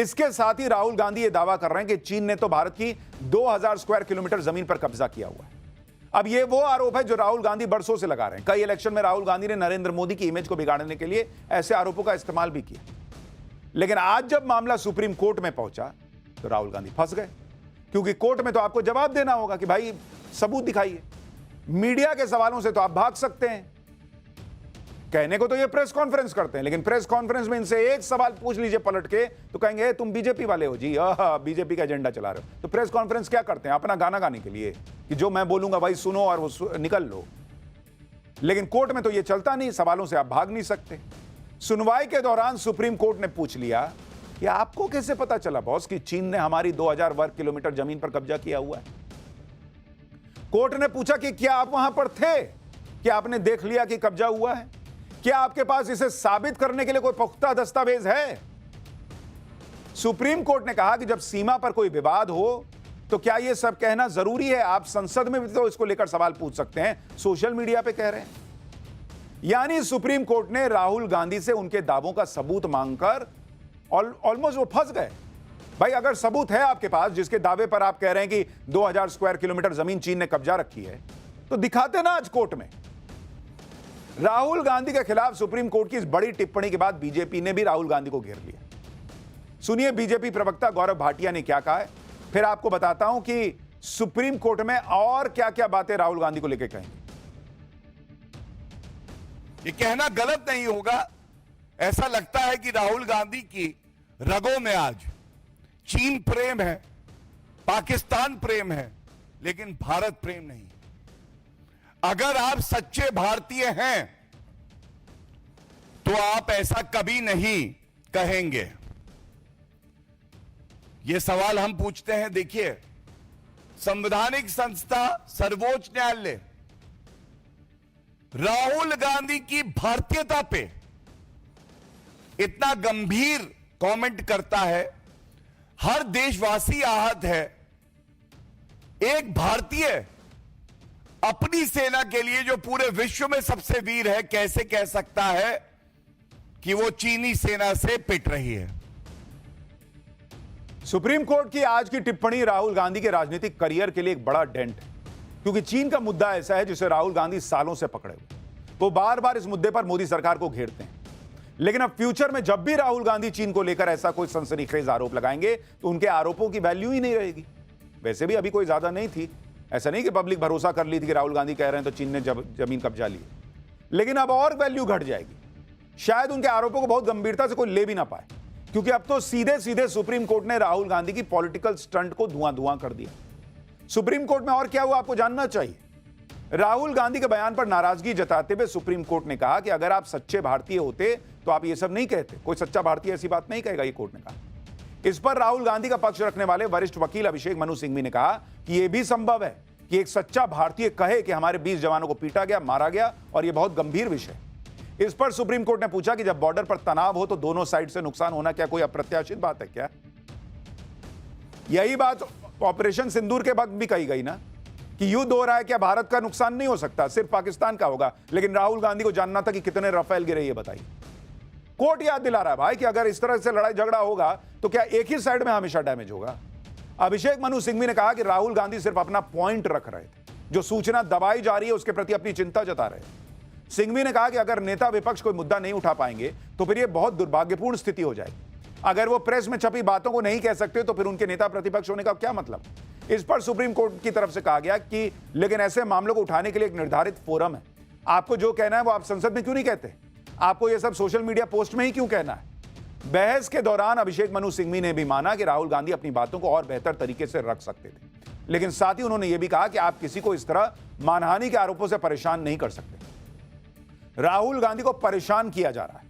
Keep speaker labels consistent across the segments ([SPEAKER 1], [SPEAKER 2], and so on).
[SPEAKER 1] इसके साथ ही राहुल गांधी ये दावा कर रहे हैं कि चीन ने तो भारत की 2000 स्क्वायर किलोमीटर जमीन पर कब्जा किया हुआ है। अब ये वो आरोप है जो राहुल गांधी बरसों से लगा रहे हैं। कई इलेक्शन में राहुल गांधी ने नरेंद्र मोदी की इमेज को बिगाड़ने के लिए ऐसे आरोपों का इस्तेमाल भी किया। लेकिन आज जब मामला सुप्रीम कोर्ट में पहुंचा तो राहुल गांधी फंस गए, क्योंकि कोर्ट में तो आपको जवाब देना होगा कि भाई सबूत दिखाइए। मीडिया के सवालों से तो आप भाग सकते हैं, कहने को तो ये प्रेस कॉन्फ्रेंस करते हैं, लेकिन प्रेस कॉन्फ्रेंस में इनसे एक सवाल पूछ लीजिए पलट के तो कहेंगे तुम बीजेपी वाले हो जी, बीजेपी का एजेंडा चला रहे हो। तो प्रेस कॉन्फ्रेंस क्या करते हैं? अपना गाना गाने के लिए कि जो मैं बोलूंगा भाई सुनो और वो निकल लो। लेकिन कोर्ट में तो ये चलता नहीं, सवालों से आप भाग नहीं सकते। सुनवाई के दौरान सुप्रीम कोर्ट ने पूछ लिया कि आपको कैसे पता चला बॉस कि चीन ने हमारी 2000 वर्ग किलोमीटर जमीन पर कब्जा किया हुआ है? कोर्ट ने पूछा कि क्या आप वहां पर थे, क्या आपने देख लिया कि कब्जा हुआ है, क्या आपके पास इसे साबित करने के लिए कोई पुख्ता दस्तावेज है? सुप्रीम कोर्ट ने कहा कि जब सीमा पर कोई विवाद हो तो क्या यह सब कहना जरूरी है? आप संसद में भी तो इसको लेकर सवाल पूछ सकते हैं, सोशल मीडिया पे कह रहे हैं। यानी सुप्रीम कोर्ट ने राहुल गांधी से उनके दावों का सबूत मांगकर ऑलमोस्ट वो फंस गए। भाई अगर सबूत है आपके पास जिसके दावे पर आप कह रहे हैं कि 2000 स्क्वायर किलोमीटर जमीन चीन ने कब्जा रखी है, तो दिखाते ना आज कोर्ट में। राहुल गांधी के खिलाफ सुप्रीम कोर्ट की इस बड़ी टिप्पणी के बाद बीजेपी ने भी राहुल गांधी को घेर लिया। सुनिए बीजेपी प्रवक्ता गौरव भाटिया ने क्या कहा है, फिर आपको बताता हूं कि सुप्रीम कोर्ट में और क्या क्या बातें राहुल गांधी को लेकर कहेंगे।
[SPEAKER 2] ये कहना गलत नहीं होगा, ऐसा लगता है कि राहुल गांधी की रगों में आज चीन प्रेम है, पाकिस्तान प्रेम है, लेकिन भारत प्रेम नहीं। अगर आप सच्चे भारतीय हैं तो आप ऐसा कभी नहीं कहेंगे। यह सवाल हम पूछते हैं। देखिए, संवैधानिक संस्था सर्वोच्च न्यायालय राहुल गांधी की भारतीयता पे इतना गंभीर कमेंट करता है, हर देशवासी आहत है। एक भारतीय अपनी सेना के लिए जो पूरे विश्व में सबसे वीर है, कैसे कह सकता है कि वो चीनी सेना से पिट रही है?
[SPEAKER 1] सुप्रीम कोर्ट की आज की टिप्पणी राहुल गांधी के राजनीतिक करियर के लिए एक बड़ा डेंट है, क्योंकि चीन का मुद्दा ऐसा है जिसे राहुल गांधी सालों से पकड़े हुए। वो बार बार इस मुद्दे पर मोदी सरकार को घेरते हैं। लेकिन अब फ्यूचर में जब भी राहुल गांधी चीन को लेकर ऐसा कोई सनसनीखेज आरोप लगाएंगे तो उनके आरोपों की वैल्यू ही नहीं रहेगी। वैसे भी अभी कोई ज्यादा नहीं थी, ऐसा नहीं कि पब्लिक भरोसा कर ली थी कि राहुल गांधी कह रहे हैं तो चीन ने जमीन कब्जा ली, लेकिन अब और वैल्यू घट जाएगी। शायद उनके आरोपों को बहुत गंभीरता से कोई ले भी ना पाए, क्योंकि अब तो सीधे सीधे सुप्रीम कोर्ट ने राहुल गांधी की पॉलिटिकल स्टंट को धुआं धुआं कर दिया। सुप्रीम कोर्ट में और क्या हुआ आपको जानना चाहिए। राहुल गांधी के बयान पर नाराजगी जताते हुए सुप्रीम कोर्ट ने कहा कि अगर आप सच्चे भारतीय होते तो आप ये सब नहीं कहते। कोई सच्चा भारतीय ऐसी बात नहीं कहेगा, ये कोर्ट ने कहा। इस पर राहुल गांधी का पक्ष रखने वाले वरिष्ठ वकील अभिषेक मनु सिंघवी ने कहा कि यह भी संभव है कि एक सच्चा भारतीय कहे कि हमारे 20 जवानों को पीटा गया, मारा गया, और यह बहुत गंभीर विषय। इस पर सुप्रीम कोर्ट ने पूछा कि जब बॉर्डर पर तनाव हो तो दोनों साइड से नुकसान होना क्या कोई अप्रत्याशित बात है क्या? यही बात ऑपरेशन सिंदूर के वक्त भी कही गई ना कि युद्ध हो रहा है, क्या भारत का नुकसान नहीं हो सकता, सिर्फ पाकिस्तान का होगा। लेकिन राहुल गांधी को जानना था कि कितने राफेल गिरे, ये बताइए। कोर्ट याद दिला रहा है भाई कि अगर इस तरह से लड़ाई झगड़ा होगा तो क्या एक ही साइड में हमेशा डैमेज होगा। अभिषेक मनु सिंघवी ने कहा कि राहुल गांधी सिर्फ अपना पॉइंट रख रहे थे, जो सूचना दबाई जा रही है उसके प्रति अपनी चिंता जता रहे हैं। सिंघवी ने कहा कि अगर नेता विपक्ष कोई मुद्दा नहीं उठा पाएंगे तो फिर यह बहुत दुर्भाग्यपूर्ण स्थिति हो जाएगी। अगर वो प्रेस में छपी बातों को नहीं कह सकते तो फिर उनके नेता प्रतिपक्ष होने का क्या मतलब। इस पर सुप्रीम कोर्ट की तरफ से कहा गया कि लेकिन ऐसे मामलों को उठाने के लिए एक निर्धारित फोरम है। आपको जो कहना है वो आप संसद में क्यों नहीं कहते? आपको यह सब सोशल मीडिया पोस्ट में ही क्यों कहना है? बहस के दौरान अभिषेक मनु सिंघवी ने भी माना कि राहुल गांधी अपनी बातों को और बेहतर तरीके से रख सकते थे, लेकिन साथ ही उन्होंने यह भी कहा कि आप किसी को इस तरह मानहानि के आरोपों से परेशान नहीं कर सकते। राहुल गांधी को परेशान किया जा रहा है।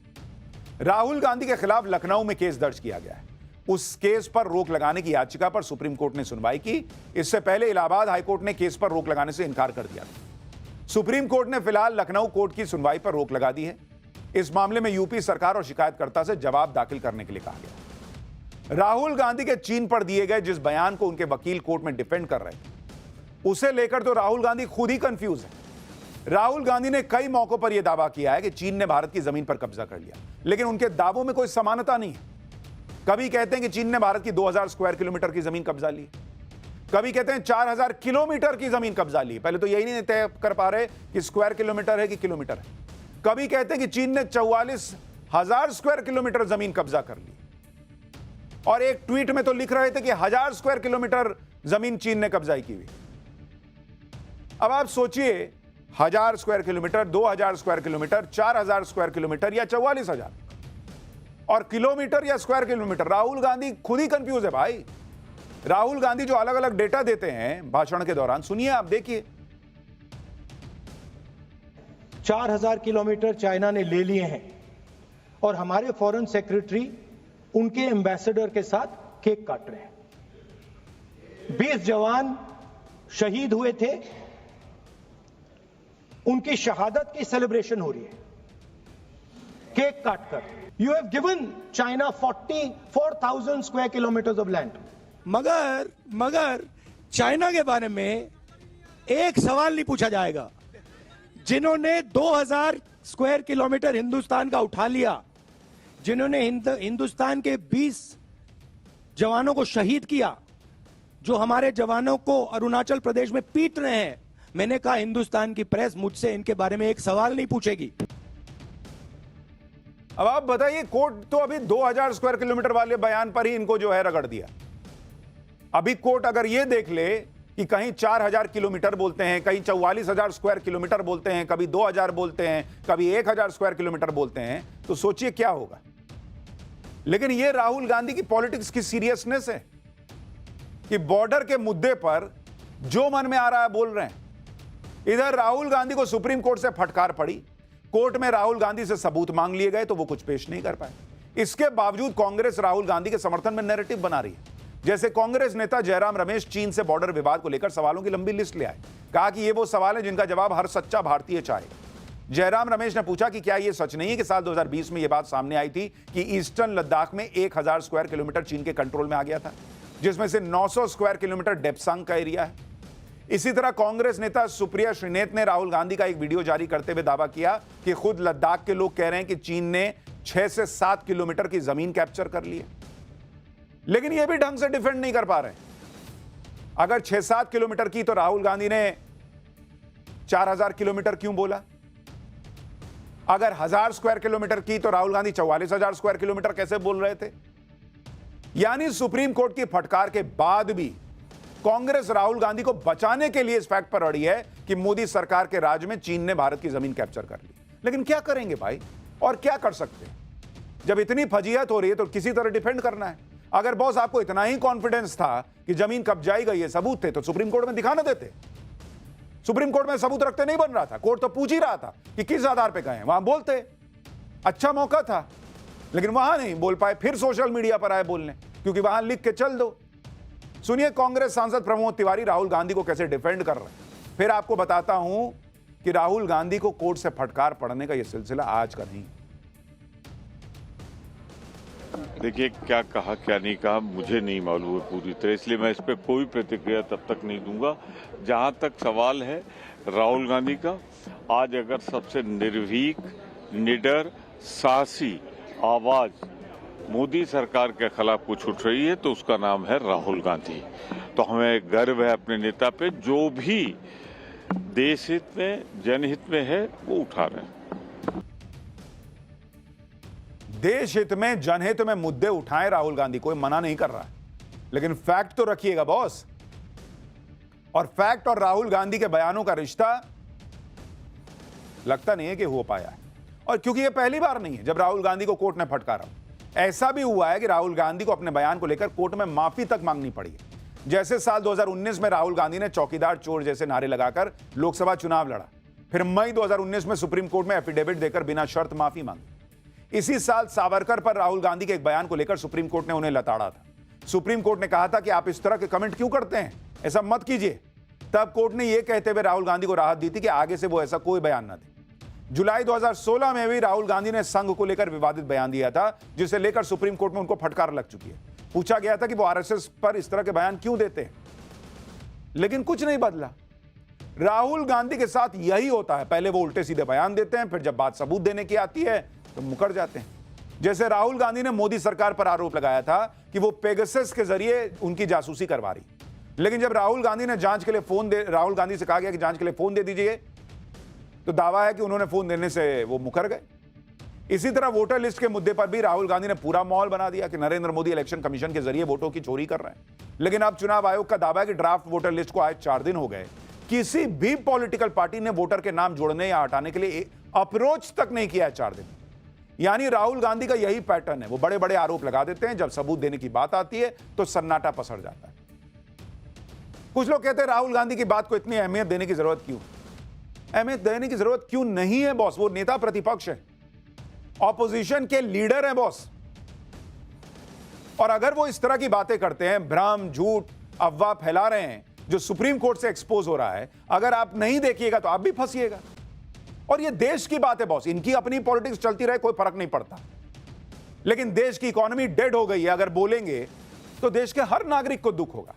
[SPEAKER 1] राहुल गांधी के खिलाफ लखनऊ में केस दर्ज किया गया है। उस केस पर रोक लगाने की याचिका पर सुप्रीम कोर्ट ने सुनवाई की। इससे पहले इलाहाबाद हाईकोर्ट ने केस पर रोक लगाने से इनकार कर दिया था। सुप्रीम कोर्ट ने फिलहाल लखनऊ कोर्ट की सुनवाई पर रोक लगा दी है। इस मामले में यूपी सरकार और शिकायतकर्ता से जवाब दाखिल करने के लिए कहा गया। राहुल गांधी के चीन पर दिए गए जिस बयान को उनके वकील कोर्ट में डिफेंड कर रहे थे, उसे लेकर तो राहुल गांधी खुद ही कंफ्यूज है। राहुल गांधी ने कई मौकों पर यह दावा किया है कि चीन ने भारत की जमीन पर कब्जा कर लिया, लेकिन उनके दावों में कोई समानता नहीं है। कभी कहते हैं कि चीन ने भारत की 2000 स्क्वायर किलोमीटर की जमीन कब्जा ली, कभी कहते हैं 4000 किलोमीटर की जमीन कब्जा ली। पहले तो यही नहीं तय कर पा रहे कि स्क्वायर किलोमीटर है कि किलोमीटर है। कभी कहते हैं कि चीन ने 44,000 स्क्वायर किलोमीटर जमीन कब्जा कर ली, और एक ट्वीट में तो लिख रहे थे कि 1000 स्क्वायर किलोमीटर जमीन चीन ने कब्जा की हुई। अब आप सोचिए, 1000 square kilometre, 2000 square kilometre, 4000 square kilometre या 44,000, और किलोमीटर या स्क्वायर किलोमीटर। राहुल गांधी खुद ही कंफ्यूज है भाई। राहुल गांधी जो अलग अलग डेटा देते हैं भाषण के दौरान, सुनिए आप, देखिए।
[SPEAKER 3] 4000 किलोमीटर चाइना ने ले लिए हैं और हमारे फॉरेन सेक्रेटरी उनके एम्बेसडर के साथ केक काट रहे हैं। 20 जवान शहीद हुए थे, उनकी शहादत की सेलिब्रेशन हो रही है केक काटकर। You have given China 44,000 square kilometres of land.
[SPEAKER 4] मगर चाइना के बारे में एक सवाल नहीं पूछा जाएगा। जिन्होंने 2000 स्क्वायर किलोमीटर हिंदुस्तान का उठा लिया, जिन्होंने हिंदुस्तान के 20 जवानों को शहीद किया, जो हमारे जवानों को अरुणाचल प्रदेश में पीट रहे हैं, मैंने कहा हिंदुस्तान की प्रेस मुझसे इनके बारे में एक सवाल नहीं पूछेगी।
[SPEAKER 1] अब आप बताइए, कोर्ट तो अभी 2000 स्क्वायर किलोमीटर वाले बयान पर ही इनको जो है रगड़ दिया। अभी कोर्ट अगर यह देख ले कि कहीं 4000 किलोमीटर बोलते हैं, कहीं 44,000 स्क्वायर किलोमीटर बोलते हैं, कभी 2000 बोलते हैं, कभी 1000 स्क्वायर किलोमीटर बोलते हैं, तो सोचिए क्या होगा। लेकिन यह राहुल गांधी की पॉलिटिक्स की सीरियसनेस है कि बॉर्डर के मुद्दे पर जो मन में आ रहा है बोल रहे हैं। इधर राहुल गांधी को सुप्रीम कोर्ट से फटकार पड़ी, कोर्ट में राहुल गांधी से सबूत मांग लिए गए तो वो कुछ पेश नहीं कर पाए। इसके बावजूद कांग्रेस राहुल गांधी के समर्थन में नैरेटिव बना रही है। जैसे कांग्रेस नेता जयराम रमेश चीन से बॉर्डर विवाद को लेकर सवालों की लंबी लिस्ट ले आए, कहा कि ये वो सवाल है जिनका जवाब हर सच्चा भारतीय चाहेगा। जयराम रमेश ने पूछा कि क्या यह सच नहीं है कि साल 2020 में यह बात सामने आई थी कि ईस्टर्न लद्दाख में 1000 स्क्वायर किलोमीटर चीन के कंट्रोल में आ गया था, जिसमें से 900 स्क्वायर किलोमीटर डेप्सांग का एरिया है। इसी तरह कांग्रेस नेता सुप्रिया श्रीनेत ने राहुल गांधी का एक वीडियो जारी करते हुए दावा किया कि खुद लद्दाख के लोग कह रहे हैं कि चीन ने 6 से 7 किलोमीटर की जमीन कैप्चर कर ली है, लेकिन यह भी ढंग से डिफेंड नहीं कर पा रहे। अगर 6-7 किलोमीटर की तो राहुल गांधी ने 4000 किलोमीटर क्यों बोला? अगर 1000 स्क्वायर किलोमीटर की तो राहुल गांधी 44,000 स्क्वायर किलोमीटर कैसे बोल रहे थे? यानी सुप्रीम कोर्ट की फटकार के बाद भी कांग्रेस राहुल गांधी को बचाने के लिए इस फैक्ट पर अड़ी है कि मोदी सरकार के राज में चीन ने भारत की जमीन कैप्चर कर ली। लेकिन क्या करेंगे भाई, और क्या कर सकते हैं? जब इतनी फजीहत हो रही है तो किसी तरह डिफेंड करना है। अगर बॉस आपको इतना ही कॉन्फिडेंस था कि जमीन कब्जाई गई है, सबूत थे, तो सुप्रीम कोर्ट में दिखाना देते। सुप्रीम कोर्ट में सबूत रखते नहीं बन रहा था, कोर्ट तो पूछ ही रहा था कि किस आधार पर गए, वहां बोलते। अच्छा मौका था, लेकिन वहां नहीं बोल पाए, फिर सोशल मीडिया पर आए बोलने, क्योंकि वहां लिख के चल दो। सुनिए कांग्रेस सांसद प्रमोद तिवारी राहुल गांधी को कैसे डिफेंड कर रहे हैं। फिर आपको बताता हूं कि राहुल गांधी को कोर्ट से फटकार पड़ने का यह सिलसिला आज का नहीं।
[SPEAKER 5] देखिए, क्या कहा क्या नहीं कहा मुझे नहीं मालूम है पूरी तरह, इसलिए मैं इस पर कोई प्रतिक्रिया तब तक नहीं दूंगा। जहां तक सवाल है राहुल गांधी का, आज अगर सबसे निर्भीक, निडर, साहसी आवाज मोदी सरकार के खिलाफ कुछ उठ रही है तो उसका नाम है राहुल गांधी। तो हमें गर्व है अपने नेता पे, जो भी देश हित में, जनहित में है वो उठा रहे हैं।
[SPEAKER 1] देश हित में, जनहित में मुद्दे उठाएं राहुल गांधी, कोई मना नहीं कर रहा है, लेकिन फैक्ट तो रखिएगा बॉस। और फैक्ट और राहुल गांधी के बयानों का रिश्ता लगता नहीं है कि हो पाया है। और क्योंकि यह पहली बार नहीं है जब राहुल गांधी को कोर्ट ने फटकारा। ऐसा भी हुआ है कि राहुल गांधी को अपने बयान को लेकर कोर्ट में माफी तक मांगनी पड़ी है। जैसे साल 2019 में राहुल गांधी ने चौकीदार चोर जैसे नारे लगाकर लोकसभा चुनाव लड़ा, फिर मई 2019 में सुप्रीम कोर्ट में एफिडेविट देकर बिना शर्त माफी मांगी। इसी साल सावरकर पर राहुल गांधी के एक बयान को लेकर सुप्रीम कोर्ट ने उन्हें लताड़ा था। सुप्रीम कोर्ट ने कहा था कि आप इस तरह के कमेंट क्यों करते हैं, ऐसा मत कीजिए। तब कोर्ट ने यह कहते हुए राहुल गांधी को राहत दी थी कि आगे से वो ऐसा कोई बयान ना दे। जुलाई 2016 में भी राहुल गांधी ने संघ को लेकर विवादित बयान दिया था, जिसे लेकर सुप्रीम कोर्ट में उनको फटकार लग चुकी है। पूछा गया था कि वो आरएसएस पर इस तरह के बयान क्यों देते हैं, लेकिन कुछ नहीं बदला। राहुल गांधी के साथ यही होता है, पहले वो उल्टे सीधे बयान देते हैं, फिर जब बात सबूत देने की आती है तो मुकर जाते हैं। जैसे राहुल गांधी ने मोदी सरकार पर आरोप लगाया था कि वो पेगासस के जरिए उनकी जासूसी करवा रही, लेकिन जब राहुल गांधी ने जांच के लिए राहुल गांधी से कहा गया कि जांच के लिए फोन दे दीजिए, तो दावा है कि उन्होंने फोन देने से वो मुकर गए। इसी तरह वोटर लिस्ट के मुद्दे पर भी राहुल गांधी ने पूरा माहौल बना दिया कि नरेंद्र मोदी इलेक्शन कमीशन के जरिए वोटों की चोरी कर रहे हैं। लेकिन अब चुनाव आयोग का दावा है कि ड्राफ्ट वोटर लिस्ट को आज 4 दिन हो गए, किसी भी पॉलिटिकल पार्टी ने वोटर के नाम जोड़ने या हटाने के लिए अप्रोच तक नहीं किया है 4 दिन। यानी राहुल गांधी का यही पैटर्न है, वो बड़े बड़े आरोप लगा देते हैं, जब सबूत देने की बात आती है तो सन्नाटा पसर जाता है। कुछ लोग कहते हैं राहुल गांधी की बात को इतनी अहमियत देने की जरूरत क्यों? अहमियत देने की जरूरत क्यों नहीं है बॉस? वो नेता प्रतिपक्ष है, ऑपोजिशन के लीडर हैं बॉस। और अगर वो इस तरह की बातें करते हैं, भ्रम, झूठ, अफवाह फैला रहे हैं, जो सुप्रीम कोर्ट से एक्सपोज हो रहा है, अगर आप नहीं देखिएगा तो आप भी फंसिएगा। और ये देश की बात है बॉस, इनकी अपनी पॉलिटिक्स चलती रहे, कोई फर्क नहीं पड़ता। लेकिन देश की इकोनॉमी डेड हो गई है, अगर बोलेंगे तो देश के हर नागरिक को दुख होगा।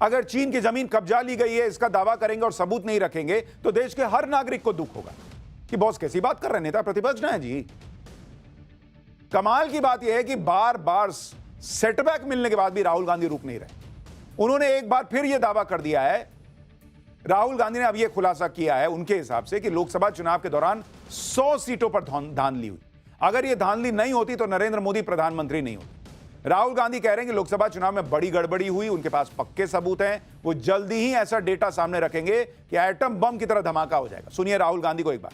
[SPEAKER 1] अगर चीन की जमीन कब्जा ली गई है, इसका दावा करेंगे और सबूत नहीं रखेंगे तो देश के हर नागरिक को दुख होगा कि बॉस कैसी बात कर रहे हैं, नेता प्रतिपक्ष ना है जी। कमाल की बात यह है कि बार बार सेटबैक मिलने के बाद भी राहुल गांधी रुक नहीं रहे। उन्होंने एक बार फिर यह दावा कर दिया है, राहुल गांधी ने अब यह खुलासा किया है उनके हिसाब से कि लोकसभा चुनाव के दौरान 100 सीटों पर धांधली हुई। अगर यह धांधली नहीं होती तो नरेंद्र मोदी प्रधानमंत्री नहीं होते। राहुल गांधी कह रहे हैं कि लोकसभा चुनाव में बड़ी गड़बड़ी हुई, उनके पास पक्के सबूत हैं, वो जल्दी ही ऐसा डेटा सामने रखेंगे कि एटम बम की तरह धमाका हो जाएगा। सुनिए राहुल गांधी को एक बार।